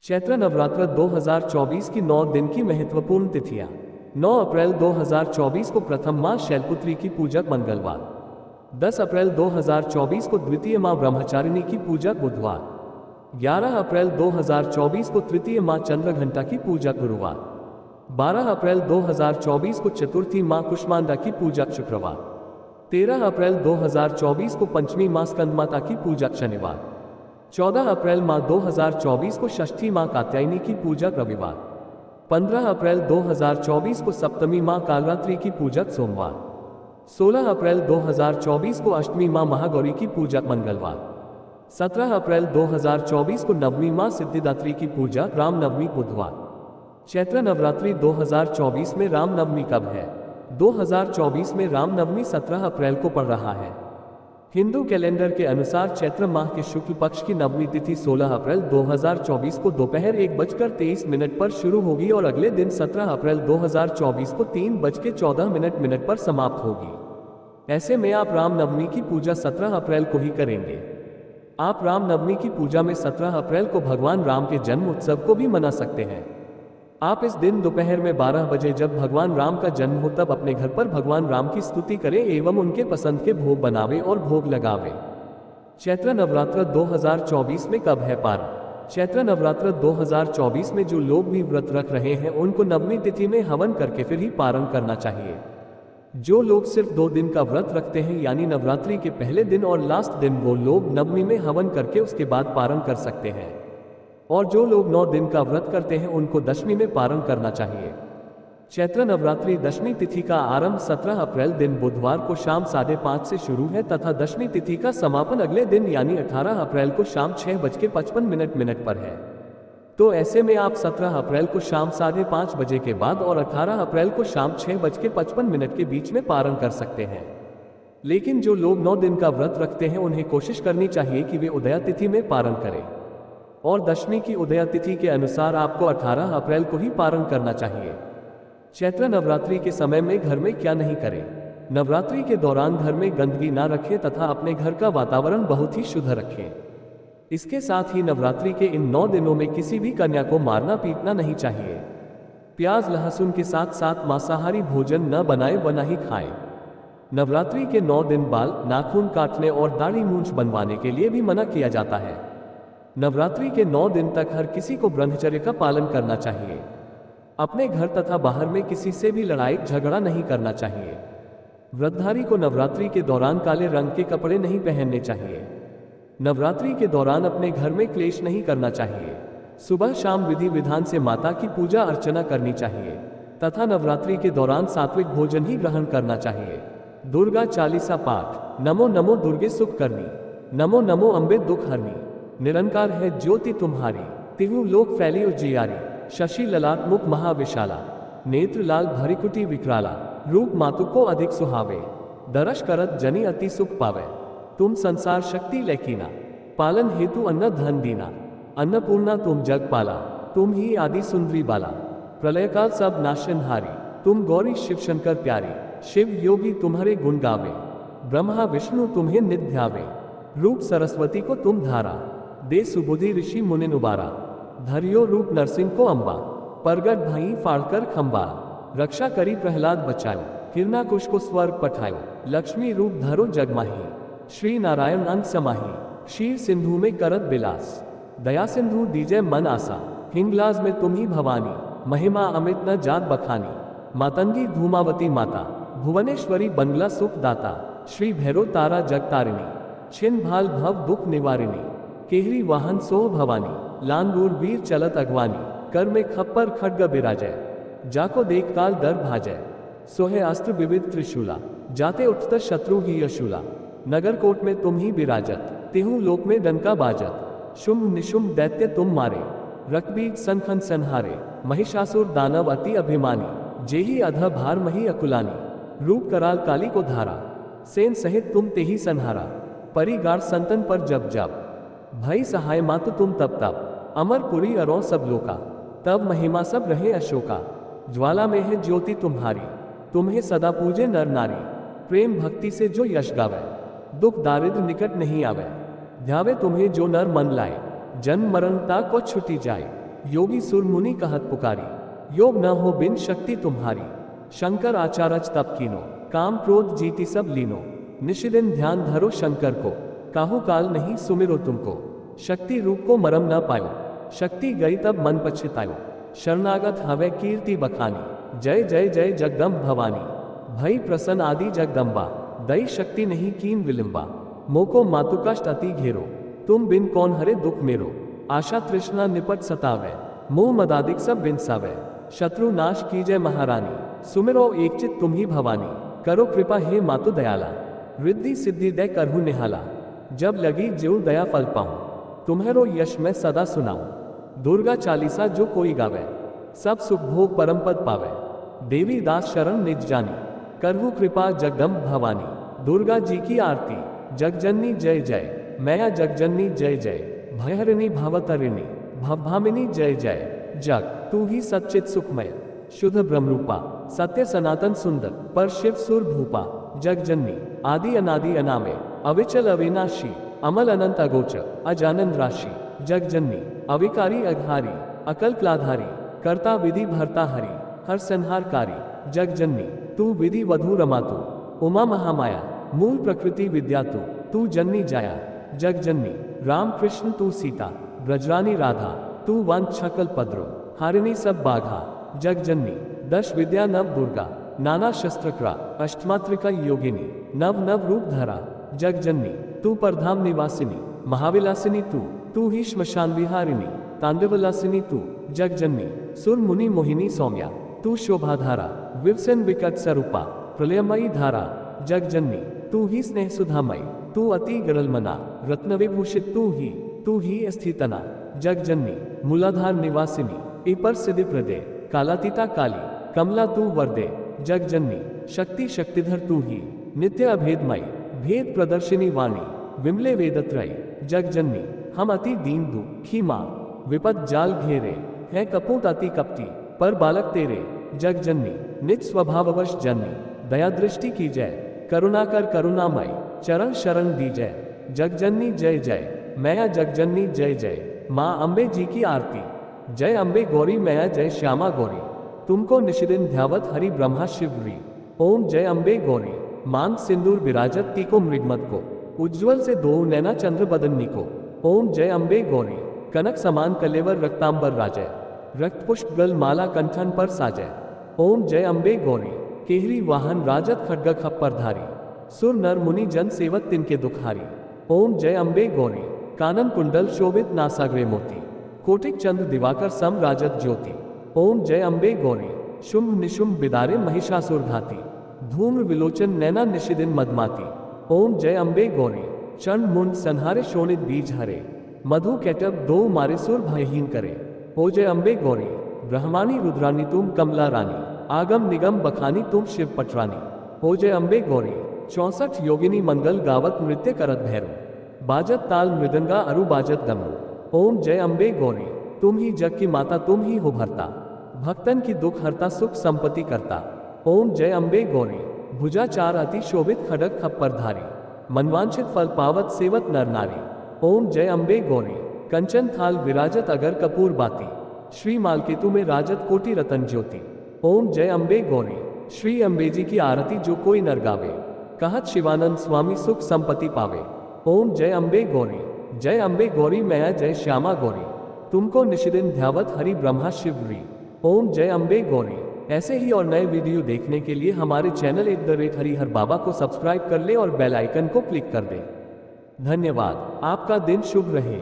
चैत्र नवरात्र 2024 की 9 दिन की महत्वपूर्ण तिथियां। 9 अप्रैल 2024 को प्रथम मां शैलपुत्री की पूजक मंगलवार। 10 अप्रैल 2024 को द्वितीय मां ब्रह्मचारिणी की पूजक बुधवार। 11 अप्रैल 2024 को तृतीय मां चंद्रघंटा की पूजक गुरुवार। 12 अप्रैल 2024 को चतुर्थी मां कुष्मांडा की पूजक शुक्रवार। 13 अप्रैल 2024 को पंचमी मां स्कंदमाता की पूजक शनिवार। 14 अप्रैल माह 2024 को षष्ठी मां कात्यायनी की पूजक रविवार। 15 अप्रैल 2024 को सप्तमी मां कालरात्रि की पूजक सोमवार। 16 अप्रैल 2024 को अष्टमी मां महागौरी की पूजक मंगलवार। 17 अप्रैल 2024 को नवमी मां सिद्धिदात्री की पूजक रामनवमी बुधवार। चैत्र नवरात्रि 2024 में रामनवमी कब है? 2024 में रामनवमी 17 अप्रैल को पड़ रहा है। हिंदू कैलेंडर के अनुसार चैत्र माह के शुक्ल पक्ष की नवमी तिथि 16 अप्रैल 2024 को दोपहर 1:23 पर शुरू होगी और अगले दिन 17 अप्रैल 2024 को 3:14 पर समाप्त होगी। ऐसे में आप रामनवमी की पूजा 17 अप्रैल को ही करेंगे। आप रामनवमी की पूजा में 17 अप्रैल को भगवान राम के जन्म उत्सव को भी मना सकते हैं। आप इस दिन दोपहर में 12 बजे जब भगवान राम का जन्म हो तब अपने घर पर भगवान राम की स्तुति करें एवं उनके पसंद के भोग बनावे और भोग लगावे। चैत्र नवरात्र 2024 में कब है पारण? चैत्र नवरात्र 2024 में जो लोग भी व्रत रख रहे हैं उनको नवमी तिथि में हवन करके फिर ही पारण करना चाहिए। जो लोग सिर्फ 2 दिन का व्रत रखते हैं यानी नवरात्रि के पहले दिन और लास्ट दिन, वो लोग नवमी में हवन करके उसके बाद पारण कर सकते हैं। और जो लोग 9 दिन का व्रत करते हैं उनको दशमी में पारण करना चाहिए। चैत्र नवरात्रि दशमी तिथि का आरंभ 17 अप्रैल दिन बुधवार को शाम 5:30 से शुरू है तथा दशमी तिथि का समापन अगले दिन यानी 18 अप्रैल को शाम 6:55 पर है। तो ऐसे में आप 17 अप्रैल को शाम 5:30 बजे के बाद और 18 अप्रैल को शाम 6:55 के बीच में पारण कर सकते हैं। लेकिन जो लोग 9 दिन का व्रत रखते हैं उन्हें कोशिश करनी चाहिए कि वे उदया तिथि में पारण करें। और दशमी की उदया तिथि के अनुसार आपको 18 अप्रैल को ही पारण करना चाहिए। चैत्र नवरात्रि के समय में घर में क्या नहीं करें? नवरात्रि के दौरान घर में गंदगी ना रखें तथा अपने घर का वातावरण बहुत ही शुद्ध रखें। इसके साथ ही नवरात्रि के इन 9 दिनों में किसी भी कन्या को मारना पीटना नहीं चाहिए। प्याज लहसुन के साथ साथ मांसाहारी भोजन न बनाएं व न ही खाएं। नवरात्रि के 9 दिन बाल, नाखून काटने और दाढ़ी मूंछ बनवाने के लिए भी मना किया जाता है। नवरात्रि के 9 दिन तक हर किसी को ब्रह्मचर्य का पालन करना चाहिए। अपने घर तथा बाहर में किसी से भी लड़ाई झगड़ा नहीं करना चाहिए। व्रतधारी को नवरात्रि के दौरान काले रंग के कपड़े नहीं पहनने चाहिए। नवरात्रि के दौरान अपने घर में क्लेश नहीं करना चाहिए। सुबह शाम विधि विधान से माता की पूजा अर्चना करनी चाहिए तथा नवरात्रि के दौरान सात्विक भोजन ही ग्रहण करना चाहिए। दुर्गा चालीसा पाठ। नमो नमो दुर्गे सुख करनी, नमो नमो अम्बे दुख हरनी, निरंकार है ज्योति तुम्हारी, तिहु लोक फैली उजियारी, शशि ललाट मुख महाविशाला, नेत्र लाल भरिकुटी विकराला, रूप मातु को अधिक सुहावे, दरश करत जनी अति सुख पावे, तुम संसार शक्ति लेकीना, पालन हेतु अन्न धन दीना, अन्नपूर्णा तुम जग पाला, तुम ही आदि सुंदरी बाला, प्रलयकाल सब नाशनहारी, तुम गौरी शिव शंकर प्यारी, शिव योगी तुम्हारे गुण गावे, ब्रह्मा विष्णु तुम्हें नित ध्यावे, रूप सरस्वती को तुम धारा, दे सुबुद्धि ऋषि मुनि नुबारा, धरियो रूप नरसिंह को अंबा, परगट भई फाड़कर खंबा, रक्षा करी प्रहलाद बचायो, हिरणाकुश को स्वर्ग पठायो, लक्ष्मी रूप धरो जगमाही, श्री नारायण अंग समाही, क्षीर सिंधु में करत बिलास, दया सिंधु दीजय मन आसा, हिंगलाज में तुम ही भवानी, महिमा अमित न जात बखानी, मातंगी धूमावती माता, भुवनेश्वरी बंगला सुख दाता, श्री भैरव तारा जगतारिणी, छिन भाल भव दुख निवारिणी, केहरी वाहन सोह भवानी, लांगूर वीर चलत अगवानी, कर में खप्पर खड्ग बिराजय, जाको देख काल दर भाजय, सोहे अस्त्र विविध त्रिशूला, जाते उठत शत्रु ही यशूला, नगर कोट में तुम ही बिराजत, तिहु लोक में डंका बाजत, शुंभ निशुंभ दैत्य तुम मारे, रक्तबीज सनखन संहारे, महिषासुर दानव अति अभिमानी, जेही अध भार मही अकुलानी, रूप कराल काली को धारा, सेन सहित तुम तेही संहारा, परिगार संतन पर जब जब, भई सहाय मातु तुम तब तब, अमरपुरी अरो सब लोका, तब महिमा सब रहे अशोका, ज्वाला में है ज्योति तुम्हारी, तुम्हें सदा पूजे नर नारी, प्रेम भक्ति से जो यश गावे, दुख दारिद्र निकट नहीं आवे, ध्यावे तुम्हें जो नर मन लाए, जन्म मरणता को छुटी जाए, योगी सुर मुनि कहत पुकारी, योग न हो बिन शक्ति तुम्हारी। शंकर आचारज तप कीनो, काम क्रोध जीती सब लीनो। निशिदिन ध्यान धरो शंकर को, काहू काल नहीं सुमिरो तुमको। शक्ति रूप को मरम न पायो, शक्ति गई तब मन पछतायो। शरणागत हवे कीर्ति बखानी, जय जय जय जगदम्ब भवानी। भई प्रसन्न आदि जगदम्बा, दई शक्ति नहीं कीन विलंबा। मोको मातु कष्ट अति घेरो, तुम बिन कौन हरे दुख मेरो। आशा तृष्णा निपट सतावे, मोह मदादिक सब बिनसावे। शत्रु नाश कीजय महारानी, सुमिरो एक चित तुम ही भवानी। करो कृपा हे मातु दयाला, रिद्धि सिद्धि दे करहु निहाला। जब लगी ज्यों दया फल पाऊं, तुम्हेरो यश मैं सदा सुनाऊं। दुर्गा चालीसा जो कोई गावे, सब सुख भोग परम पद पावे। देवी दास शरण निज जानी, करहु कृपा जगदम्ब भवानी। दुर्गा जी की आरती, जगजननी जय जय, मैया जगजननी जय जय। भयहरिणी भवतरिणी, भवभामिनी जय जय। जग तू ही सच्चित सुखमय, शुद्ध ब्रह्मरूपा। सत्य सनातन सुंदर, पर शिव सुर भूपा। जगजननी आदि अनादि अनामे, अविचल अविनाशी। अमल अनंत अगोचर, अजानंद राशि। जगजननी अविकारी अघारी, अकल्पलाधारी। कर्ता विधि भरता हरि, हर संहारकारी। जगजननी तू विधि वधू रमातु, उमा महामाया। मूल प्रकृति विद्या तू जननी जाया। जगजननी राम कृष्ण तू सीता, ब्रजरानी राधा। तू वंश छकल पद्रो, हारिणी सब बाघा। जगजननी दश विद्या नव दुर्गा, नाना शस्त्रक्रा। अष्टमात्रिका योगिनी, नव नव रूप धरा। जगजननी तू परधाम निवासिनी, महाविलासिनी तू ही श्मशान विहारिणी। तांडवलासिनी तू जगजननी, सुर मुनि मोहिनी सौम्या। तू शोभाधारा, विवसन विकट स्वरूपा। प्रलयमयी धारा। जगजननी तू ही स्नेह सुधामयी, तू अति गरलमना। रत्न विभूषित तू ही स्थितना। जगजननी मूलाधार निवासिनी, इपर सिद्धि प्रदे। कालातीता काली, कमला तू वरदे। जगजननी शक्ति शक्तिधर तू ही, नित्य अभेदमयी। भेद प्रदर्शिनी वाणी, विमले वेदत्रयी। जगजननी हम अति दीन दुखी माँ, विपद जाल घेरे। है कपूत अति कपटी, पर बालक तेरे। जगजननी निज स्वभाववश जननी, दया दृष्टि की जय। करुणाकर करुणामय, चरण शरण दीजय। जगजननी जय जय, मैया जगजननी जय जय। माँ अम्बे जी की आरती, जय अम्बे गौरी मैया जय श्यामा गौरी। तुमको निशिदिन ध्यावत हरि ब्रह्मा शिवरी। ओम जय अम्बे गौरी। मांग सिंदूर विराजत टीको मृगमत को, उज्ज्वल से दो नैना चंद्र बदन्नी को। ओम जय अम्बे गौरी। कनक समान कलेवर रक्तांबर राजय, रक्त पुष्प गल माला कंठन पर साजय। ओम जय अम्बे गौरी। केहरी वाहन राजत खड्ग खप्परधारी, सुर नर मुनि जन सेवत तिनके दुखारी। ओम जय अम्बे गौरी। कानन कुंडल शोभित नासाग्रे मोती, कोटिक चंद्र दिवाकर सम राजत ज्योति। ओम जय अम्बे गौरी। शुंभ निशुंभ बिदारे महिषासुर घाती, धूम्र विलोचन नैना निशिदिन मदमाती। ओम जय अम्बे गौरी। चंड मुंड संहारे शोणित बीज हरे, मधु कैटब दो मारे सुर भयहीन करे। ओ जय अम्बे गौरी। ब्रह्मानी रुद्रानी तुम कमला रानी, आगम निगम बखानी तुम शिव पटरानी। ओ जय अम्बे गौरी। 64 योगिनी मंगल गावत नृत्य करत भैरो, बाजत ताल मृदंगा अरु बाजत गमरू। ओम जय अम्बे गौरी। तुम ही जग की माता, तुम ही हो भरता, भक्तन की दुख हरता सुख संपत्ति करता। ओम जय अम्बे गौरी। भुजा चार अति शोभित खडग खप्परधारी, मनवांछित फल पावत सेवत नर नारी। ओम जय अम्बे गौरी। कंचन थाल विराजत अगर कपूर बाती, श्री मालकेतु में राजत कोटि रतन ज्योति। ओम जय अम्बे गौरी। श्री अम्बे जी की आरती जो कोई नर गावे, कहत शिवानंद स्वामी सुख संपत्ति पावे। ओम जय अम्बे गौरी। जय अम्बे गौरी मैया जय श्यामा गौरी। तुमको निशिदिन ध्यावत हरि ब्रह्मा शिवरी। ओम जय अम्बे गौरी। ऐसे ही और नए वीडियो देखने के लिए हमारे चैनल @हरिहर बाबा को सब्सक्राइब कर ले और बेल आइकन को क्लिक कर दें। धन्यवाद। आपका दिन शुभ रहे।